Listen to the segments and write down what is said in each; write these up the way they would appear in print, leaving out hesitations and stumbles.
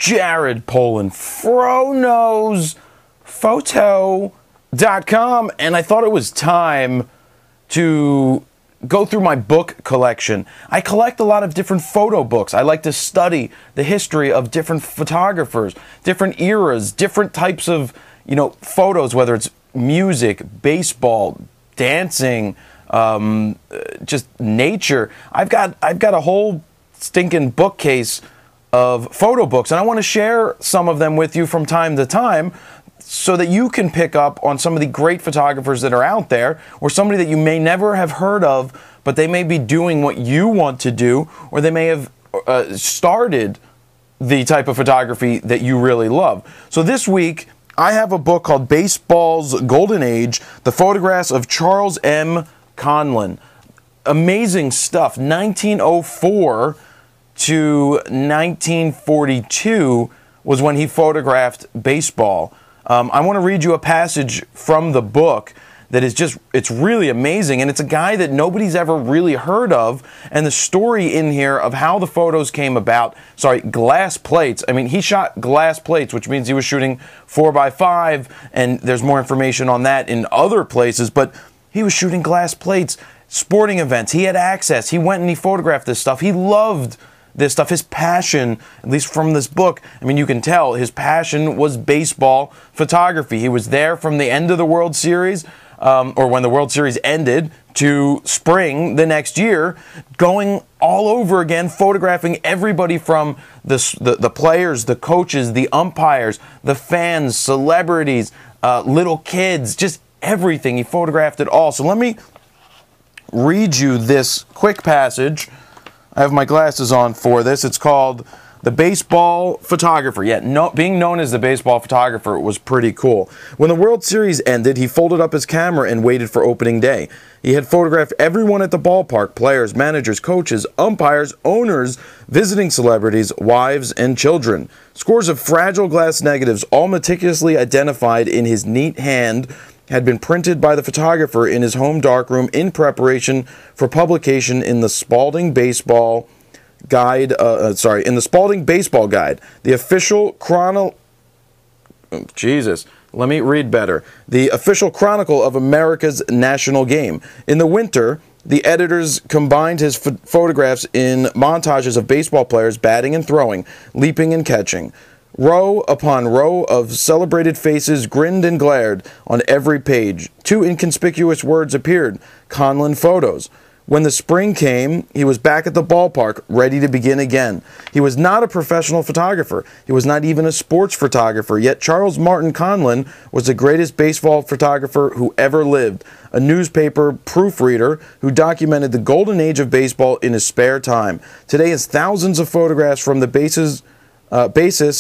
Jared Polin, FroKnowsPhoto.com, and I thought it was time to go through my book collection. I collect a lot of different photo books. I like to study the history of different photographers, different eras, different types of, photos, whether it's music, baseball, dancing, just nature. I've got a whole stinking bookcase of photo books, and I want to share some of them with you from time to time so that you can pick up on some of the great photographers that are out there, or somebody that you may never have heard of, but they may be doing what you want to do, or they may have started the type of photography that you really love. So this week, I have a book called Baseball's Golden Age, The Photographs of Charles M. Conlon. Amazing stuff. 1904 to 1942 was when he photographed baseball. I want to read you a passage from the book that is it's really amazing, and it's a guy that nobody's ever really heard of, and the story in here of how the photos came about. Glass plates. I mean, he shot glass plates, which means he was shooting 4x5, and there's more information on that in other places, but he was shooting glass plates, sporting events. He had access. He went and he photographed this stuff. He loved this stuff. His passion, at least from this book, I mean, you can tell his passion was baseball photography. He was there from the end of the World Series, or when the World Series ended, to spring the next year, going all over again, photographing everybody from the players, the coaches, the umpires, the fans, celebrities, little kids, just everything. He photographed it all. So let me read you this quick passage. I have my glasses on for this. It's called The Baseball Photographer. Being known as the baseball photographer was pretty cool. When the World Series ended, he folded up his camera and waited for opening day. He had photographed everyone at the ballpark: players, managers, coaches, umpires, owners, visiting celebrities, wives, and children. Scores of fragile glass negatives, all meticulously identified in his neat hand, had been printed by the photographer in his home darkroom in preparation for publication in the Spalding Baseball Guide. In the Spalding Baseball Guide, the official The official chronicle of America's national game. In the winter, the editors combined his photographs in montages of baseball players batting and throwing, leaping and catching. Row upon row of celebrated faces grinned and glared on every page. 2 inconspicuous words appeared: Conlon Photos. When the spring came, he was back at the ballpark, ready to begin again. He was not a professional photographer. He was not even a sports photographer, yet Charles Martin Conlon was the greatest baseball photographer who ever lived, a newspaper proofreader who documented the golden age of baseball in his spare time. Today, as thousands of photographs from the basis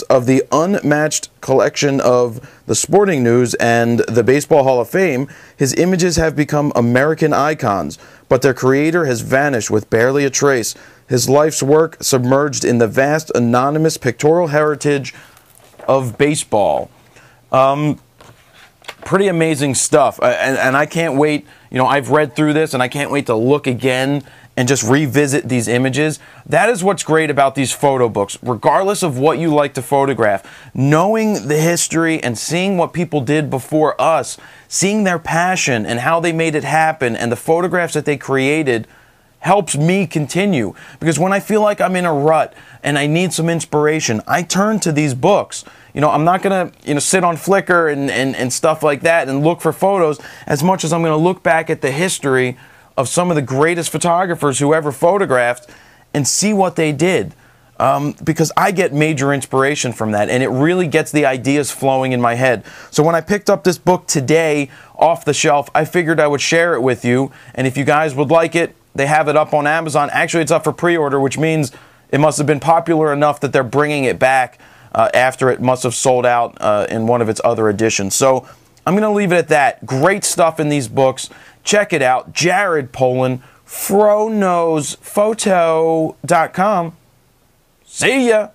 of the unmatched collection of the Sporting News and the Baseball Hall of Fame, his images have become American icons, but their creator has vanished with barely a trace, his life's work submerged in the vast anonymous pictorial heritage of baseball. Pretty amazing stuff, and I can't wait. I've read through this, and I can't wait to look again and just revisit these images. That is what's great about these photo books. Regardless of what you like to photograph, knowing the history and seeing what people did before us, seeing their passion and how they made it happen and the photographs that they created helps me continue. Because when I feel like I'm in a rut and I need some inspiration, I turn to these books. I'm not going to sit on Flickr and stuff like that and look for photos as much as I'm going to look back at the history of some of the greatest photographers who ever photographed and see what they did. Because I get major inspiration from that, and it really gets the ideas flowing in my head. So when I picked up this book today off the shelf, I figured I would share it with you, and if you guys would like it, they have it up on Amazon. Actually, it's up for pre-order, which means it must have been popular enough that they're bringing it back after it must have sold out in one of its other editions. So I'm going to leave it at that. Great stuff in these books. Check it out. Jared Polin, FroKnowsPhoto.com. See ya.